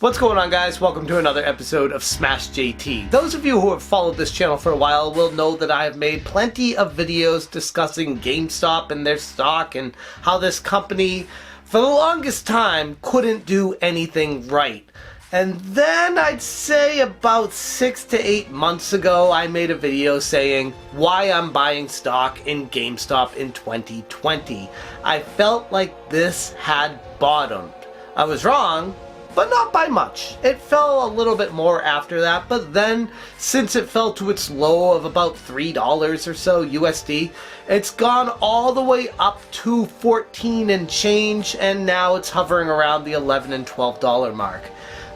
What's going on, guys? Welcome to another episode of Smash JT. Those of you who have followed this channel for a while will know that I have made plenty of videos discussing GameStop and their stock and how this company, for the longest time, couldn't do anything right. And then I'd say about 6 to 8 months ago, I made a video saying why I'm buying stock in GameStop in 2020. I felt like this had bottomed. I was wrong, but not by much. It fell a little bit more after that, but then since it fell to its low of about $3 or so USD, it's gone all the way up to 14 and change, and now it's hovering around the $11 and $12 mark.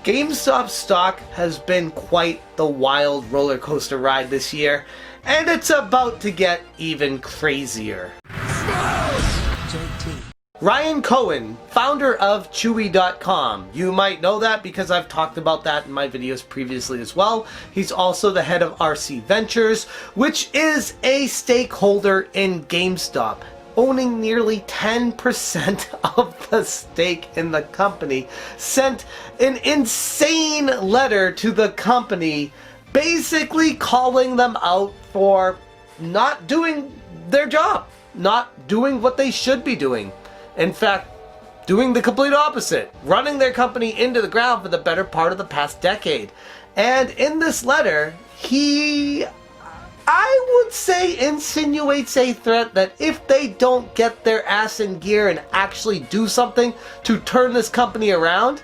GameStop stock has been quite the wild roller coaster ride this year, and it's about to get even crazier. Ryan Cohen, founder of Chewy.com. You might know that because I've talked about that in my videos previously as well. He's also the head of RC Ventures, which is a stakeholder in GameStop, owning nearly 10% of the stake in the company, sent an insane letter to the company basically calling them out for not doing their job, not doing what they should be doing. In fact, doing the complete opposite, running their company into the ground for the better part of the past decade. And in this letter, he, I would say, insinuates a threat that if they don't get their ass in gear and actually do something to turn this company around,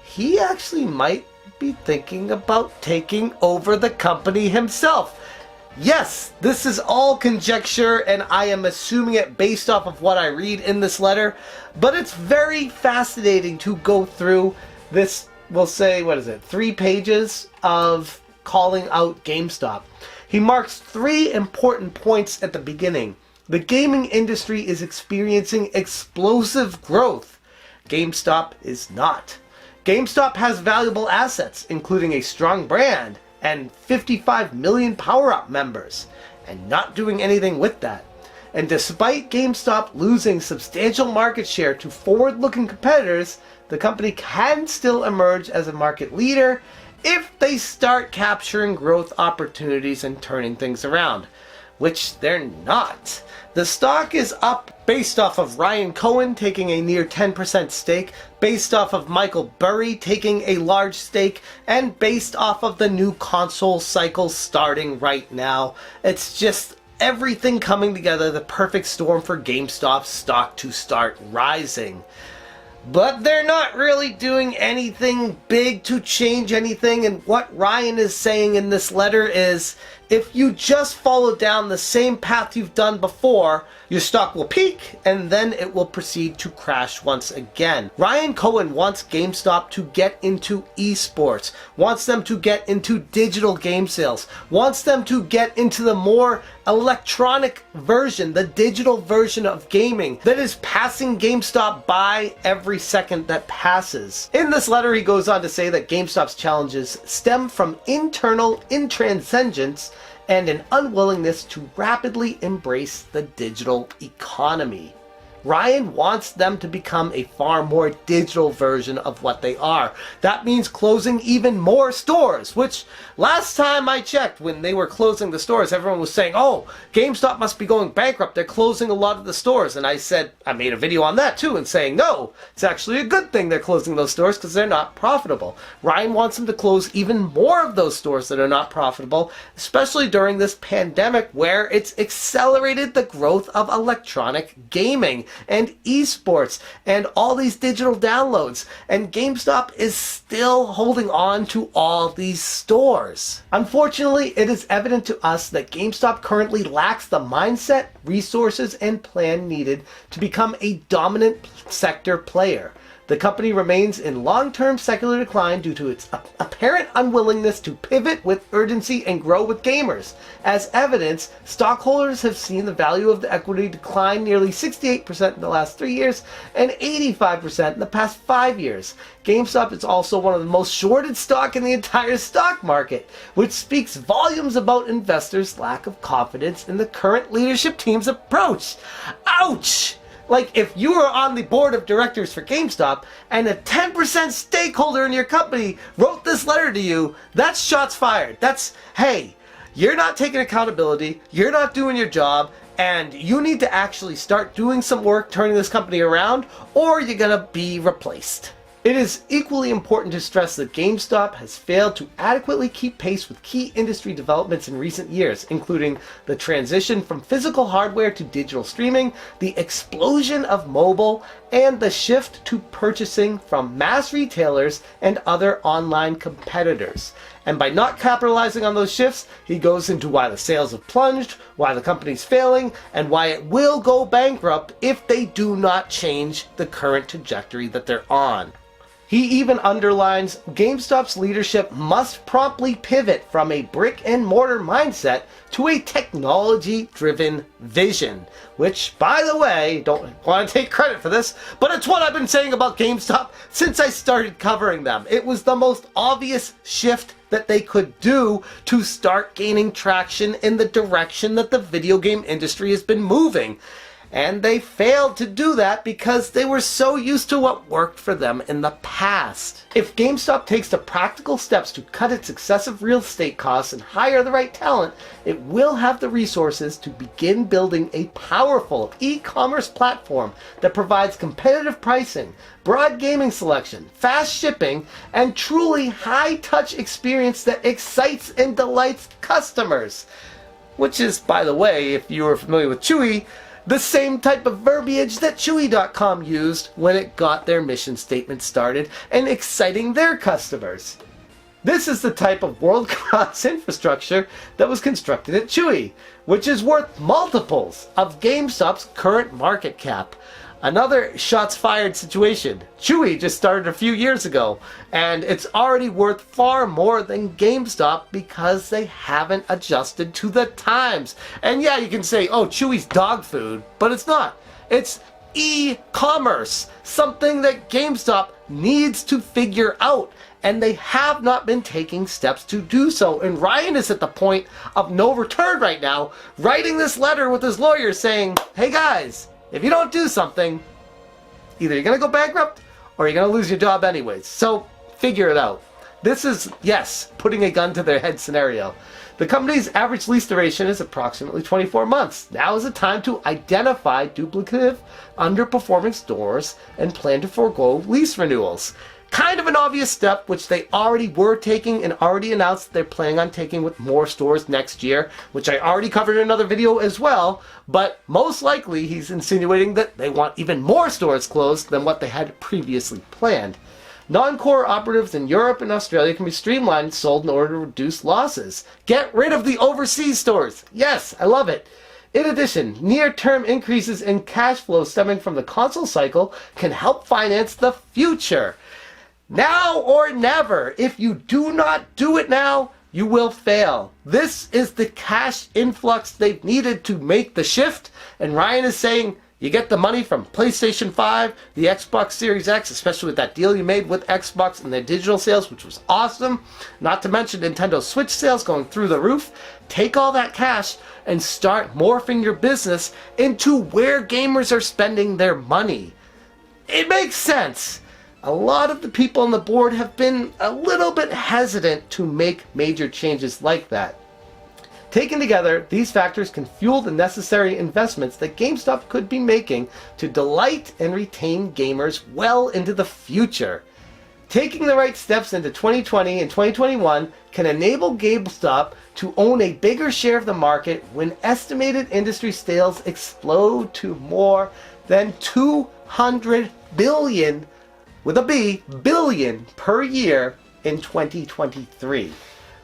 he actually might be thinking about taking over the company himself. Yes, this is all conjecture, and I am assuming it based off of what I read in this letter, but it's very fascinating to go through this, we'll say, 3 pages of calling out GameStop. He marks 3 important points at the beginning. The gaming industry is experiencing explosive growth. GameStop is not. GameStop has valuable assets, including a strong brand and 55 million Power-Up members, and not doing anything with that. And despite GameStop losing substantial market share to forward-looking competitors, the company can still emerge as a market leader if they start capturing growth opportunities and turning things around, which they're not. The stock is up based off of Ryan Cohen taking a near 10% stake, based off of Michael Burry taking a large stake, and based off of the new console cycle starting right now. It's just everything coming together, the perfect storm for GameStop's stock to start rising. But they're not really doing anything big to change anything, and what Ryan is saying in this letter is, if you just follow down the same path you've done before, your stock will peak and then it will proceed to crash once again. Ryan Cohen wants GameStop to get into esports, wants them to get into digital game sales, wants them to get into the more electronic version, the digital version of gaming that is passing GameStop by every second that passes. In this letter, he goes on to say that GameStop's challenges stem from internal intransigence and an unwillingness to rapidly embrace the digital economy. Ryan wants them to become a far more digital version of what they are. That means closing even more stores, which last time I checked, when they were closing the stores, everyone was saying, oh, GameStop must be going bankrupt. They're closing a lot of the stores. And I said, I made a video on that too, and saying, no, it's actually a good thing they're closing those stores because they're not profitable. Ryan wants them to close even more of those stores that are not profitable, especially during this pandemic where it's accelerated the growth of electronic gaming and esports and all these digital downloads, and GameStop is still holding on to all these stores. Unfortunately, it is evident to us that GameStop currently lacks the mindset, resources, and plan needed to become a dominant sector player. The company remains in long-term secular decline due to its apparent unwillingness to pivot with urgency and grow with gamers. As evidence, stockholders have seen the value of the equity decline nearly 68% in the last 3 years and 85% in the past 5 years. GameStop is also one of the most shorted stock in the entire stock market, which speaks volumes about investors' lack of confidence in the current leadership team's approach. Ouch! Like, if you were on the board of directors for GameStop and a 10% stakeholder in your company wrote this letter to you, that's shots fired. That's, hey, you're not taking accountability, you're not doing your job, and you need to actually start doing some work turning this company around, or you're gonna be replaced. It is equally important to stress that GameStop has failed to adequately keep pace with key industry developments in recent years, including the transition from physical hardware to digital streaming, the explosion of mobile, and the shift to purchasing from mass retailers and other online competitors. And by not capitalizing on those shifts, he goes into why the sales have plunged, why the company's failing, and why it will go bankrupt if they do not change the current trajectory that they're on. He even underlines GameStop's leadership must promptly pivot from a brick and mortar mindset to a technology-driven vision. Which, by the way, don't want to take credit for this, but it's what I've been saying about GameStop since I started covering them. It was the most obvious shift that they could do to start gaining traction in the direction that the video game industry has been moving. And they failed to do that because they were so used to what worked for them in the past. If GameStop takes the practical steps to cut its excessive real estate costs and hire the right talent, it will have the resources to begin building a powerful e-commerce platform that provides competitive pricing, broad gaming selection, fast shipping, and truly high-touch experience that excites and delights customers. Which is, by the way, if you are familiar with Chewy, the same type of verbiage that Chewy.com used when it got their mission statement started and exciting their customers. This is the type of world-class infrastructure that was constructed at Chewy, which is worth multiples of GameStop's current market cap. Another shots fired situation. Chewy just started a few years ago, and it's already worth far more than GameStop because they haven't adjusted to the times. And yeah, you can say, oh, Chewy's dog food, but it's not. It's e-commerce, something that GameStop needs to figure out, and they have not been taking steps to do so. And Ryan is at the point of no return right now, writing this letter with his lawyer saying, hey guys, if you don't do something, either you're going to go bankrupt or you're going to lose your job anyways. So figure it out. This is, yes, putting a gun to their head scenario. The company's average lease duration is approximately 24 months. Now is the time to identify duplicative, underperforming stores and plan to forego lease renewals. Kind of an obvious step, which they already were taking and already announced that they're planning on taking with more stores next year, which I already covered in another video as well, but most likely he's insinuating that they want even more stores closed than what they had previously planned. Non-core operatives in Europe and Australia can be streamlined and sold in order to reduce losses. Get rid of the overseas stores! Yes, I love it! In addition, near-term increases in cash flow stemming from the console cycle can help finance the future. Now or never. If you do not do it now, you will fail. This is the cash influx they've needed to make the shift, and Ryan is saying you get the money from PlayStation 5, the Xbox Series X, especially with that deal you made with Xbox and their digital sales, which was awesome. Not to mention Nintendo Switch sales going through the roof. Take all that cash and start morphing your business into where gamers are spending their money. It makes sense. A lot of the people on the board have been a little bit hesitant to make major changes like that. Taken together, these factors can fuel the necessary investments that GameStop could be making to delight and retain gamers well into the future. Taking the right steps into 2020 and 2021 can enable GameStop to own a bigger share of the market when estimated industry sales explode to more than $200 billion with a B, billion per year in 2023.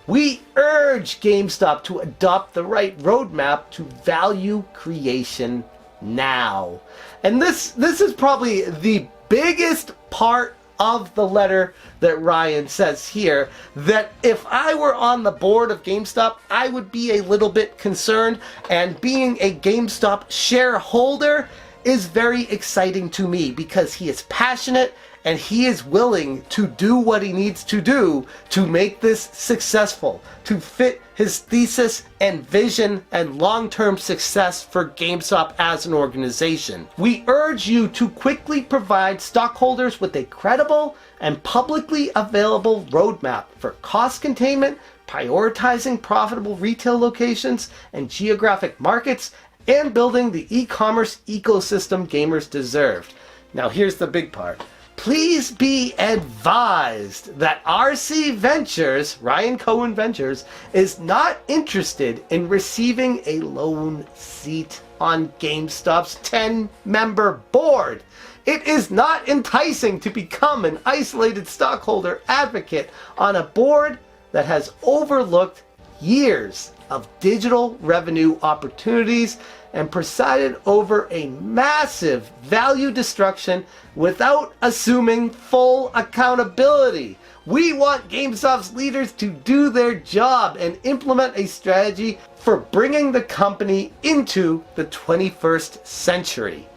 We urge GameStop to adopt the right roadmap to value creation now. And this is probably the biggest part of the letter that Ryan says here, that if I were on the board of GameStop, I would be a little bit concerned, and being a GameStop shareholder is very exciting to me because he is passionate and he is willing to do what he needs to do to make this successful, to fit his thesis and vision and long-term success for GameStop as an organization. We urge you to quickly provide stockholders with a credible and publicly available roadmap for cost containment, prioritizing profitable retail locations and geographic markets, and building the e-commerce ecosystem gamers deserved. Now here's the big part. Please be advised that RC Ventures, Ryan Cohen Ventures, is not interested in receiving a lone seat on GameStop's 10-member board. It is not enticing to become an isolated stockholder advocate on a board that has overlooked years of digital revenue opportunities and presided over a massive value destruction without assuming full accountability. We want GameStop's leaders to do their job and implement a strategy for bringing the company into the 21st century.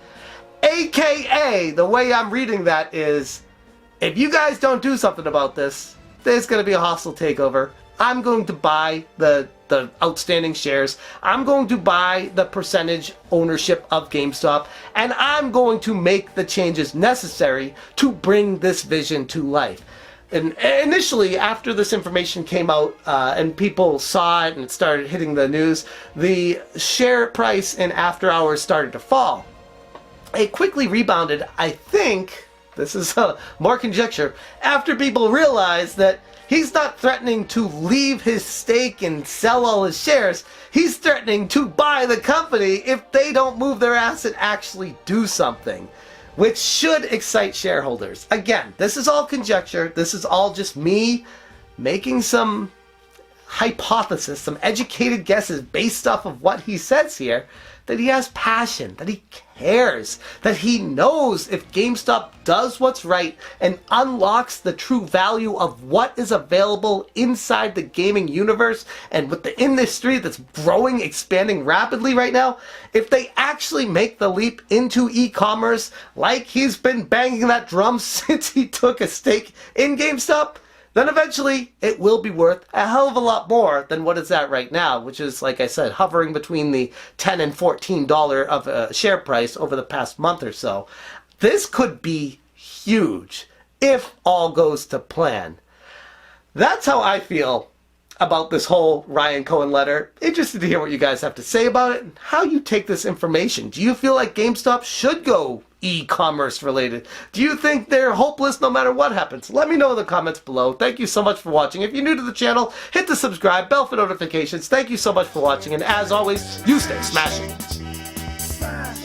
AKA, the way I'm reading that is, if you guys don't do something about this, there's going to be a hostile takeover. I'm going to buy the outstanding shares. I'm going to buy the percentage ownership of GameStop, and I'm going to make the changes necessary to bring this vision to life. And initially, after this information came out and people saw it and it started hitting the news, the share price in after hours started to fall. It quickly rebounded, I think, this is more conjecture, after people realized that he's not threatening to leave his stake and sell all his shares. He's threatening to buy the company if they don't move their ass and actually do something, which should excite shareholders. Again, this is all conjecture. This is all just me making some hypothesis, some educated guesses based off of what he says here, that he has passion, that he cares, that he knows if GameStop does what's right and unlocks the true value of what is available inside the gaming universe and with the industry that's growing, expanding rapidly right now, if they actually make the leap into e-commerce like he's been banging that drum since he took a stake in GameStop, then eventually it will be worth a hell of a lot more than what it's at right now, which is, like I said, hovering between the $10 and $14 of a share price over the past month or so. This could be huge if all goes to plan. That's how I feel about this whole Ryan Cohen letter. Interested to hear what you guys have to say about it and how you take this information. Do you feel like GameStop should go e-commerce related? Do you think they're hopeless no matter what happens? Let me know in the comments below. Thank you so much for watching. If you're new to the channel, hit the subscribe, bell for notifications. Thank you so much for watching, and as always, you stay smashing. Smash,